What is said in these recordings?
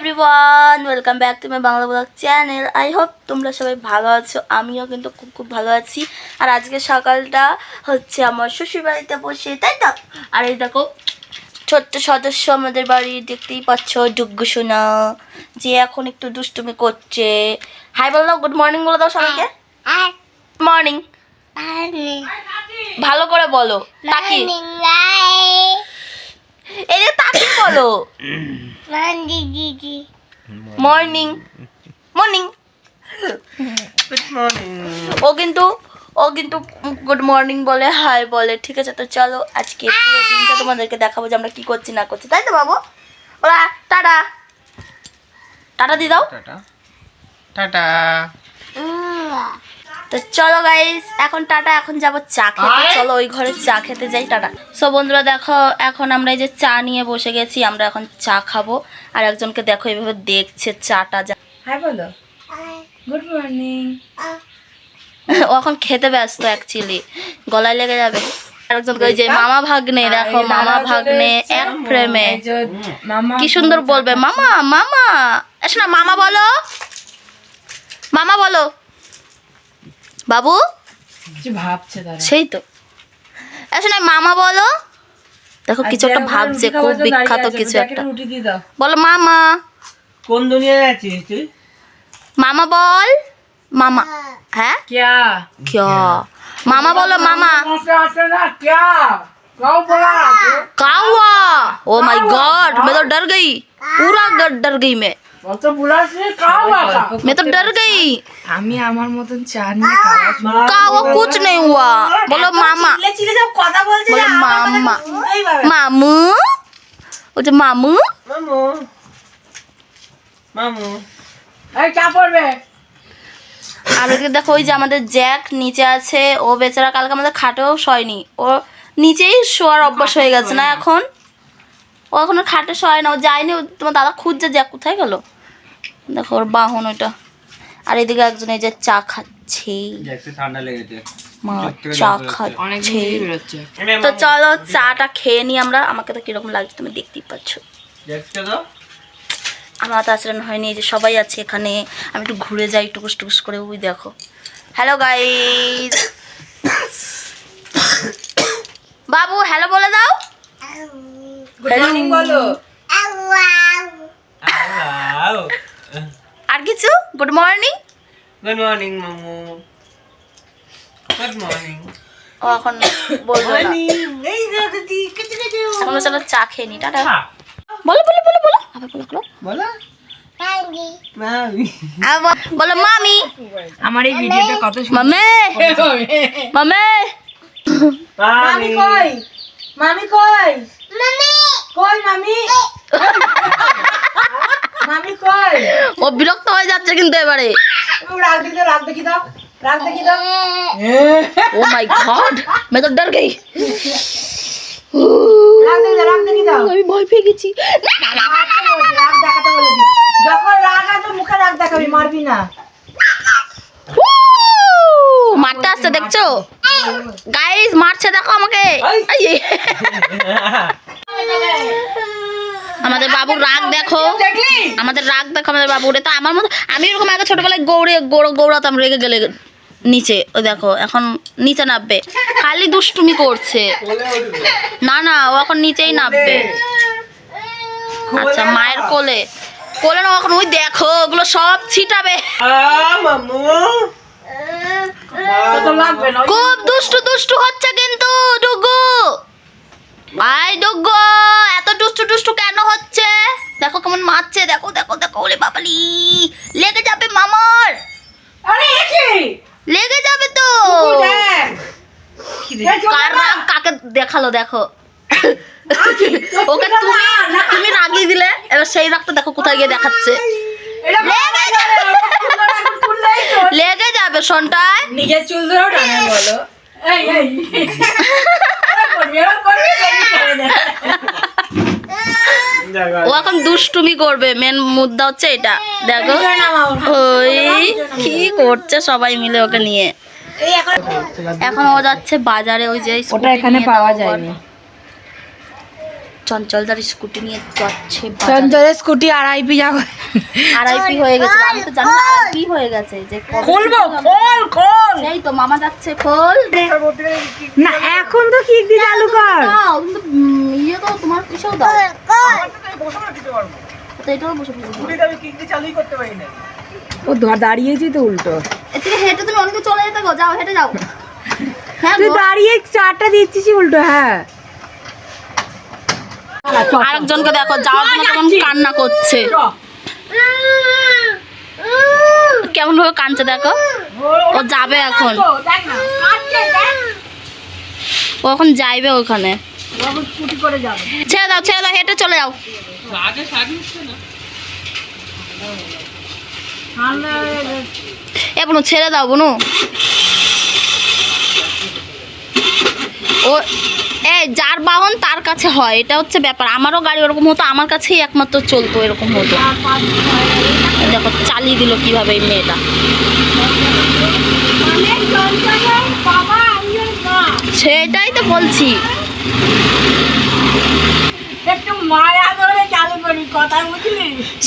Everyone, welcome back to my Bangla blog channel. I hope তোমরা সবাই ভালো আছো। আমিও কিন্তু খুব খুব ভালো আছি। আর আজকে সকালটা হচ্ছে আমার শ্বশুরবাড়িতে বসে, তাই তো। আর এই দেখো ছোট্ট সদস্য আমাদের বাড়ি, দেখতেই পাচ্ছ ডুগ্গু সোনা, যে এখন একটু দুষ্টুমি করছে। হাই বলে দাও, গুড মর্নিং বলে দাও সবাইকে। মর্নিং ভালো করে বলো, তাকি এই যে তাকি বলো। Morning morning good morning. ও কিন্তু গুড মর্নিং বলে, হাই বলে। ঠিক আছে, তো চলো আজকে পুরো দিনটা তোমাদেরকে দেখাবো যে আমরা কি করছি না করছি, তাই তো বাবু। ওরা টাটা টাটা দিয়ে দাও। Tata tata. তো চলো গাইস, এখন টাটা। এখন যাবো চা খেতে, চলো ওই ঘরে চা খেতে যাই। টাটা। সো বন্ধুরা দেখো, এখন আমরা এই যে চা নিয়ে বসে গেছি, আমরা এখন চা খাবো। আর একজনকে দেখো এইভাবে দেখছে চাটা। হাই বলো, গুড মর্নিং। ও এখন খেতে ব্যস্ত, অ্যাকচুয়ালি গলায় লেগে যাবে। আরেকজনকে ওই যে মামা ভাগ্নে, দেখো মামা ভাগ্নে এক ফ্রেমে কি সুন্দর বলবে মামা মামা। এসো না, মামা বলো, মামা বলো বাবু। ভাবছে তারা, সেই তো, এসো না মামা বলো। দেখো কিছু একটা ভাবছে, খুব বিখ্যাত কিছু একটা। রুটি দিয়ে দাও। বলো মামা। কোন দুনিয়ায় আছিস তুই? মামা বল, মামা। হ্যাঁ क्या क्या मामा बोलो मामा। क्या कावा। ओ माय गॉड, मैं तो डर गई, पूरा डर गई मैं तो डर गई। আমি আমার মতন চা নিয়ে খাওয়া শুরু कावा कुछ नहीं हुआ, बोलो मामा। बोलो मामा, मामू। वो जो मामू। মামু মামু। এই চা পড়বে। আর ওইদিকে দেখো, ওই যে আমাদের জ্যাক নিচে আছে। ও বেচারা কালকে আমাদের খাটেও শয়নি, ও নিচেই শোয়ার অভ্যাস হয়ে গেছে না এখন। ও এখন আর খাটে শয় না, ও যায়নি। তোমার দাদা খুঁজছে জ্যাক কোথায় গেল, দেখো ওর বাহন ওইটা। আর এদিকে একজন এই যে চা খাচ্ছে, দেখতে ঠান্ডা লেগেছে। মা চা খাচ্ছে। বেরোচ্ছে। তো চলো চাটা খেয়ে নিই আমরা। আমাকে তো কিরকম লাগছে তুমি দেখতেই পাচ্ছ। দেখতে দাও। আমার তো আচরণ হয়নি, এই যে সবাই আছে এখানে। আমি একটু ঘুরে যাই টুকুস টুকুস করে। ওই দেখো, হ্যালো গাইস। বাবু হ্যালো বলে দাও। গুড মর্নিং বলো। আর কিছু? Good morning. গুড মর্নিং মামু। Good morning. ও এখন বলবো না, এখন চলো চা খেয়ে নি। টাটা। বলো বলো বলো বলো, আবার বলো বলো। বলো মামি। আবার বলো মামি। আমার এই ভিডিওটা কত সুন্দর। মামে মামে। মামি কই? মামি কই? কই মামি? মামি কই? ও বিরক্ত হয়ে যাচ্ছে কিন্তু এবারে। রাগ দেখি দাও, রাগ দেখি দাও, রাগ দেখি দাও। ও মাই গড, मैं तो डर गई। রাগ দেখি দাও, রাগ দেখি দাও। আমি ভয় পেয়ে গেছি। রাগ দেখাতে বলেছি। যখন রাগ আছে মুখে রাগ দেখাবি, মারবি না। মারতে আসছে দেখছো গাইস, মারছে দেখো আমাকে। আমাদের বাবুর রাগ দেখো, আমাদের রাগ দেখো, আমাদের বাবুরে তো আমার মতো। আমি এরকম আগে ছোটবেলায় গৌড়াতাম, রেগে গেলে নিচে। ও দেখো এখন নিচে নামবে, খালি দুষ্টুমি করছে। না না, ও এখন নিচেই নামবে। আচ্ছা মায়ের কোলে, কোলে না এখন। ওই দেখো ওগুলো সব ছিটাবে। মামু। খুব দুষ্টু দুষ্টু হচ্ছে কিন্তু ডুগু। ভাই ডুগু, এত দুষ্টু দুষ্টু কেন হচ্ছে? দেখো কেমন মারছে, দেখো দেখো দেখো। ওরে বাবালি, লেগে যাবে মামার, আরে কি? লেগে যাবে তো। কার রাগ কাকে দেখালো দেখো। ওকে তুমি রাগিয়ে দিলে, এবার সেই রাগটা দেখো কোথায় গিয়ে দেখাচ্ছে। লেগে যাবে শোনটায়। নিজের চুল ধরেও টানে বলো। এই এই ও এখন দুষ্টুমি করবে, মেন মুদ্দা হচ্ছে এটা। দেখো ওই কি করছে সবাই মিলে ওকে নিয়ে। এখন ও যাচ্ছে বাজারে, ওই যে ওটা এখানে পাওয়া যায়নি। চঞ্চলদার স্কুটি নিয়ে যাচ্ছে বাজারে। চঞ্চলের স্কুটি আড়াইপি যাবে। আড়াইপি হয়ে গেছে, আমি তো জানি না আড়াইপি হয়ে গেছে যে কবে খুলবো, থেকে খোল। সেই তো মামা যাচ্ছে খোল না এখন তো কিক দিয়ে চালু কর। দাও কিন্তু ইয়ে তো তোমার কিসেও দাও তো এটাও বসে বসে ও দাঁড়িয়েছি তো উল্টো। এর থেকে হেঁটে তুমি অনেকে চলে যেতে গো, যাও হেঁটে যাও। হ্যাঁ তুই গো। দাঁড়িয়ে চারটা দিচ্ছিস উল্টো। হ্যাঁ আরেকজনকে দেখো যাওয়ার জন্য কেমন কান্না করছে, কেমন ভাবে কাঁদছে দেখো। ও যাবে এখন, ও এখন যাইবে ওখানে। ছেড়ে দাও ছেড়ে দাও, হেঁটে চলে যাও। এ বুনু ছেড়ে দাও বুনু। ও এই যার বাহন তার কাছে হয়, এটা হচ্ছে ব্যাপার। আমারও গাড়ি ওরকম হতো, আমার কাছেই একমাত্র চলতো এরকম হতো। এই দেখো চালিয়ে দিল কিভাবে এই মেয়েটা। সেটাই তো বলছি।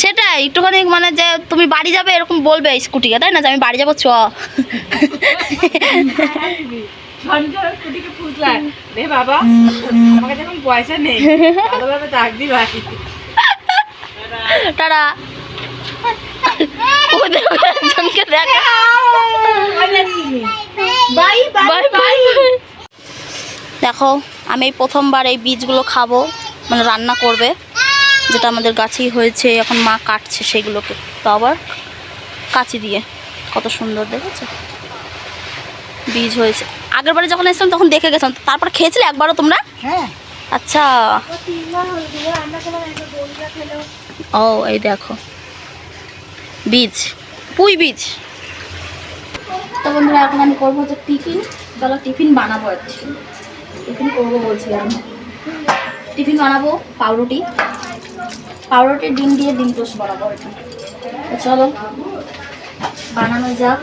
সেটাই একটুখানি মানে যে তুমি বাড়ি যাবে এরকম বলবে স্কুটিকে, তাই না, যে আমি বাড়ি যাবো চ। বাবা আমাকে যখন পয়সা নেই ভালোভাবে থাকবি ভাই। টাটা। ওদের একজনকে দেখা। By bye by. দেখো আমি এই প্রথমবার এই বীজগুলো খাবো, মানে রান্না করবে, যেটা আমাদের গাছেই হয়েছে। এখন মা কাটছে সেগুলোকে, তো আবার কাঁচি দিয়ে। কত সুন্দর দেখেছো বীজ হয়েছে। আগের বারে যখন এসেছিলাম তখন দেখে গেছিলাম, তারপর খেয়েছিলে একবারও তোমরা? হ্যাঁ আচ্ছা ও এই দেখো বীজ, পুঁই বীজ। তো বন্ধুরা এখন আমি করবো হচ্ছে টিফিন। চলো টিফিন বানাবো, টিফিন করবো বলছিলাম। টিফিন বানাবো পাউরুটি, পাউরুটি ডিম দিয়ে ডিম টোস্ট বানাবো। তো চলো বানানো যাক।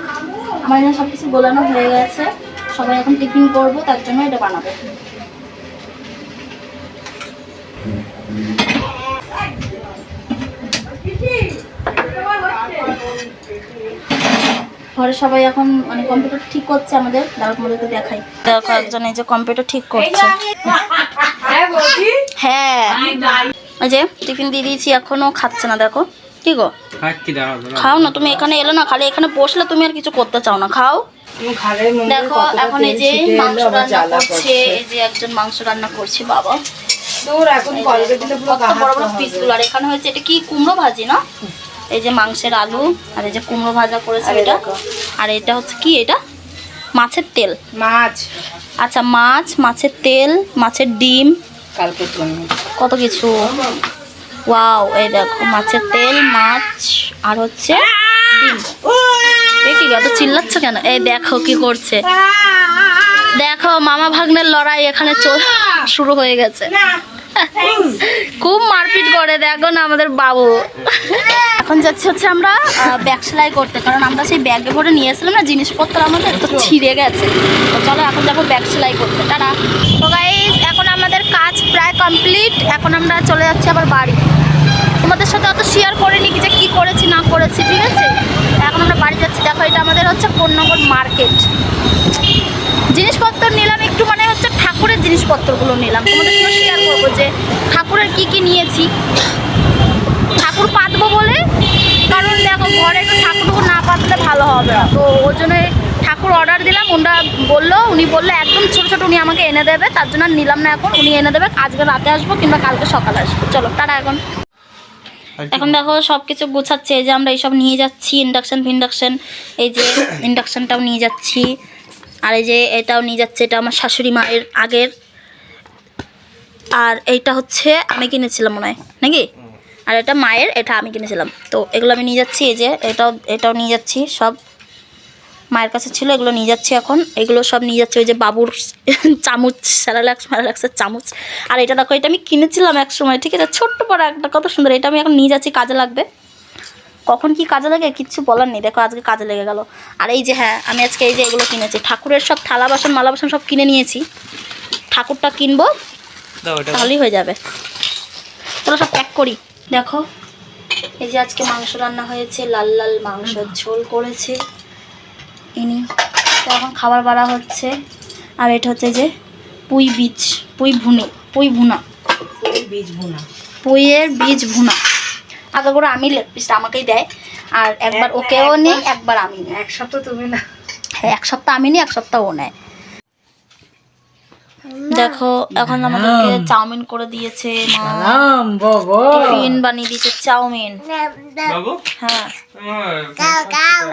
আমার এখানে সব কিছু গোলানো হয়ে গেছে, সবাই এখন টিফিন করবো, তার জন্য এটা বানাবো। ঘরে সবাই এখন মানে কম্পিউটার ঠিক করছে আমাদের, দাঁড়া তোমাদেরকে দেখাই। দেখো একজন এই যে কম্পিউটার ঠিক করছে। হ্যাঁ এই যে টিফিন দিয়ে দিয়েছি, এখনো খাচ্ছে না। দেখো কি গো, খাও না তুমি, এখানে এলো না, খালি এখানে বসলে তুমি আর কিছু করতে চাও না, খাও। দেখো এখন এই যে মাংস রান্না করছে, এই যে একজন মাংস রান্না করছে। বাবা কত বড় বড় পিসগুলো। আর এখানে হয়েছে এটা কি কুমড়ো ভাজি না, এই যে মাংসের আলু, আর এই যে কুমড়ো ভাজা করেছে এটা। আর এটা হচ্ছে কি, এটা মাছের তেল, মাছ। আচ্ছা মাছ, মাছের তেল, মাছের ডিম, কালকে কত কিছু। ওয়াও এই দেখো মাছের তেল, মাছ, আর হচ্ছে ডিম। এই কি এত চিল্লাচ্ছ কেন? এই দেখো কি করছে, দেখো মামা ভাগ্নের লড়াই এখানে শুরু হয়ে গেছে। খুব মারপিট করে দেখো না আমাদের বাবু। এখন যাচ্ছি হচ্ছে আমরা ব্যাগ সেলাই করতে, কারণ আমরা সেই ব্যাগে ভরে নিয়ে এসেছিলাম না জিনিসপত্র, আমাদের তো ছিঁড়ে গেছে। তো চলো এখন যাবো ব্যাগ সেলাই করতে। টাটা। তো গাইস এখন আমাদের কাজ প্রায় কমপ্লিট, এখন আমরা চলে যাচ্ছি আবার বাড়ি। তোমাদের সাথে অত শেয়ার করিনি যে কী করেছি না করেছি, ঠিক আছে। এখন আমরা বাড়ি যাচ্ছি। দেখো এটা আমাদের হচ্ছে কোন্নগর মার্কেট। জিনিসপত্র নিলাম একটু, মানে হচ্ছে ঠাকুরের জিনিসপত্রগুলো নিলাম, তোমাদের সঙ্গে শেয়ার করবো যে ঠাকুরের কি কি নিয়েছি। ঠাকুর পাতবো বলে, কারণ দেখো ঘরে একটু ঠাকুরটুকু না পাতলে ভালো হবে না, তো ওই জন্য ঠাকুর অর্ডার দিলাম। উনি বললো একদম ছোটো ছোটো উনি আমাকে এনে দেবে, তার জন্য নিলাম না এখন, উনি এনে দেবে। আজকে রাতে আসবো কিংবা কালকে সকালে আসবো। চলো টাটা। এখন দেখো সব কিছু গোছাচ্ছে, এই যে আমরা এইসব নিয়ে যাচ্ছি, ইন্ডাকশান, এই যে ইন্ডাকশানটাও নিয়ে যাচ্ছি, আর এই যে এটাও নিয়ে যাচ্ছে, এটা আমার শাশুড়ি মায়ের আগের। আর এইটা হচ্ছে আমি কিনেছিলাম মনে হয় নাকি, আর এটা মায়ের, এটা আমি কিনেছিলাম। তো এগুলো আমি নিয়ে যাচ্ছি, এই যে এটাও নিয়ে যাচ্ছি, সব মায়ের কাছে ছিল, এগুলো নিয়ে যাচ্ছি এখন। এগুলো সব নিয়ে যাচ্ছি, ওই যে বাবুর চামচ, স্যারালাক্সের চামচ। আর এটা দেখো, এটা আমি কিনেছিলাম এক সময়, ঠিক আছে, ছোট্ট পর একটা, কত সুন্দর। এটা আমি এখন নিয়ে যাচ্ছি, কাজে লাগবে। কখন কি কাজে লাগে কিচ্ছু বলার নেই, দেখো আজকে কাজে লেগে গেল। আর এই যে হ্যাঁ আমি আজকে এই যে এগুলো কিনেছি, ঠাকুরের সব থালা বাসন মালা বাসন সব কিনে নিয়েছি। ঠাকুরটা কিনবো তাহলেই হয়ে যাবে। চলো সব প্যাক করি। দেখো এই যে আজকে মাংস রান্না হয়েছে, লাল লাল মাংসের ঝোল করেছে ইনি। তো এখন খাবার বাড়া হচ্ছে। আর এটা হচ্ছে যে পুঁই ভুনা বীজ ভুনা। পুঁইয়ের বীজ ভুনা। আগে করে আমি লেগ পিসটা আমাকেই দেয়, আর একবার ওকেও নিই, একবার আমি নিই। এক সপ্তাহ তুমি না। হ্যাঁ, এক সপ্তাহ আমি নিই, এক সপ্তাহ ও নেয়। দেখো এখন আমাদেরকে চাউমিন করে দিয়েছে মা, টিফিন বানিয়ে দিয়েছে চাউমিন। বাবু হ্যাঁ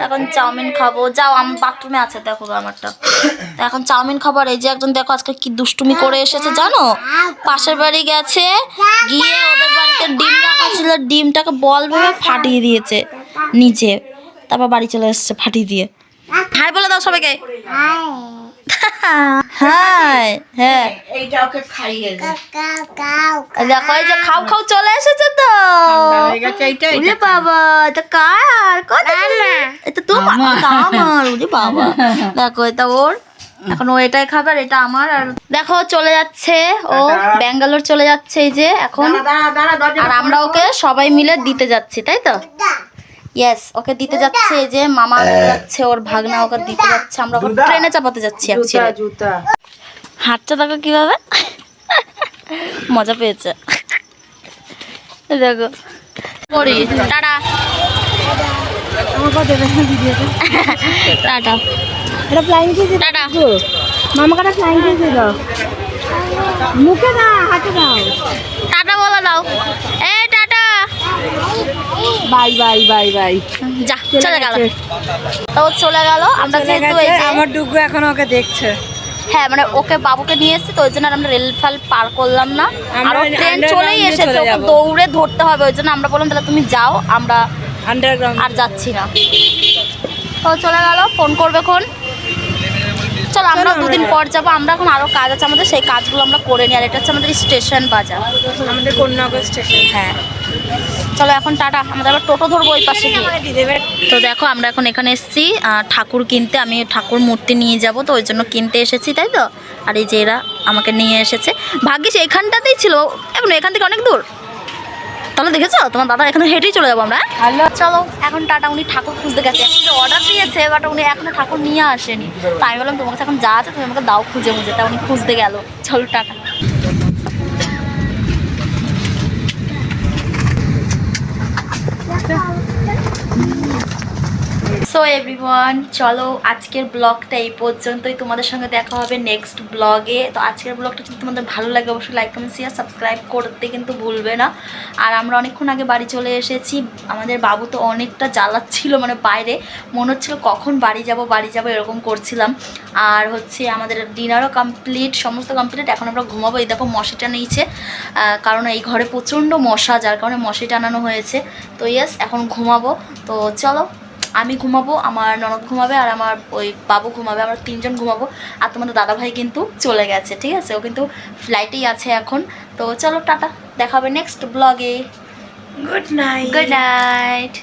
এখন চাউমিন খাবো। যাও, আমি বাথরুমে আছে, দেখো আমারটা। তো এখন চাউমিন খাবার। এই যে একজন দেখো আজকে কি দুষ্টুমি করে এসেছে জানো, পাশের বাড়ি গেছে, গিয়ে ওদের বাড়িতে ডিম রাখা ছিল, ডিমটাকে বল ভেবে ফাটিয়ে দিয়েছে নিচে, তারপর বাড়ি চলে এসেছে ফাটিয়ে দিয়ে। হাই বলে দাও সবাইকে। হাই। হ্যাঁ এইটা ওকে খাইয়ে দে। দেখো এই যে খাও খাও চলে এসেছে তো। হয়ে গেছে এইটা। উরে বাবা, এটা কার? এটা তোমার? এটা আমার। উরে বাবা, দেখো এটা ওর। এখন ও এটাই খাবে আর এটা আমার। আর দেখো চলে যাচ্ছে ও, ব্যাঙ্গালোর চলে যাচ্ছে এই যে এখন। আর আমরা ওকে সবাই মিলে দিতে যাচ্ছি, তাই তো? ইয়েস, ওকে দিতে যাচ্ছে। এই যে মামা যাচ্ছে, ওর ভাগনা ওকে দিতে যাচ্ছে। আমরা ওকে ট্রেনে চাপাতে যাচ্ছি। জুতা হাঁটছে দেখো কিভাবে, মজা পেয়েছে। দেখো করি টাটা টাটা এটা ফ্লাইং কিস। টাটা। মামা কাটা ফ্লাইং কিস দাও, মুখে না হাতে দাও। টাটা বলে দাও। এ tata. Bye bye bye bye. যা চলে গেল। তো চলে গেল। আমরা যেহেতু এই যে আমার ডুগু এখন ওকে দেখছে। হ্যাঁ মানে ওকে বাবুকে নিয়ে এসেছি, তো ওই জন্য আর আমরা রেল ফাল পার করলাম না। আর ও ট্রেন চলেই এসেছে, ওকে দৌড়ে ধরতে হবে। ওই জন্য আমরা বললাম তাহলে তুমি যাও, আমরা আন্ডারগ্রাউন্ড আর যাচ্ছি না। তো চলে গেল, ফোন করবে কোন। চলো আমরা দুদিন পর যাবো। আমরা এখন আরও কাজ আছে আমাদের, সেই কাজগুলো আমরা করে নিই। আর এটা হচ্ছে আমাদের স্টেশন বাজার, আমাদের কন্যানগর স্টেশন। হ্যাঁ চলো এখন টাটা। আমাদের আবার টোটো ধরবো ওই পাশে গিয়ে। তো দেখো আমরা এখন এখানে এসেছি ঠাকুর কিনতে। আমি ঠাকুর মূর্তি নিয়ে যাব, তো ওই জন্য কিনতে এসেছি, তাই তো? আর এই যে এরা আমাকে নিয়ে এসেছে। ভাগ্যিস এখানটাতেই ছিল, এখন এখান থেকে অনেক দূর। তাহলে দেখেছো তোমার দাদা, এখানে হেঁটেই চলে যাবো আমরা। হ্যালো চলো এখন টাটা। উনি ঠাকুর খুঁজতে গেছে, অর্ডার দিয়েছে, বাট উনি এখনো ঠাকুর নিয়ে আসেনি। তো আমি বললাম তোমার কাছে এখন যা আছে তুমি আমাকে দাও খুঁজে খুঁজে। তা উনি খুঁজতে গেল। চলো টাটা। সো এভরিওয়ান, চলো আজকের ব্লগটা এই পর্যন্তই। তোমাদের সঙ্গে দেখা হবে নেক্সট ব্লগে। তো আজকের ব্লগটা যদি তোমাদের ভালো লাগে অবশ্যই লাইক কমেন্ট শেয়ার সাবস্ক্রাইব করতে কিন্তু ভুলবে না। আর আমরা অনেকক্ষণ আগে বাড়ি চলে এসেছি। আমাদের বাবু তো অনেকটা জ্বালাচ্ছিল, মানে বাইরে মনে হচ্ছিলো কখন বাড়ি যাব এরকম করছিলাম। আর হচ্ছে আমাদের ডিনারও কমপ্লিট, সমস্ত কমপ্লিট। এখন আমরা ঘুমাবো। এই দেখো মশাটা নিয়েছে, কারণ এই ঘরে প্রচণ্ড মশা, যার কারণে মশারি টানানো হয়েছে। তো ইয়েস এখন ঘুমাবো। তো চলো আমি ঘুমাবো, আমার ননদ ঘুমাবে, আর আমার ওই বাবু ঘুমাবে। আমরা তিনজন ঘুমাবো। আর তোমাদের দাদাভাই কিন্তু চলে গেছে, ঠিক আছে? ও কিন্তু ফ্লাইটেই আছে এখন। তো চলো টাটা, দেখা হবে নেক্সট ব্লগে। Good night. Good night.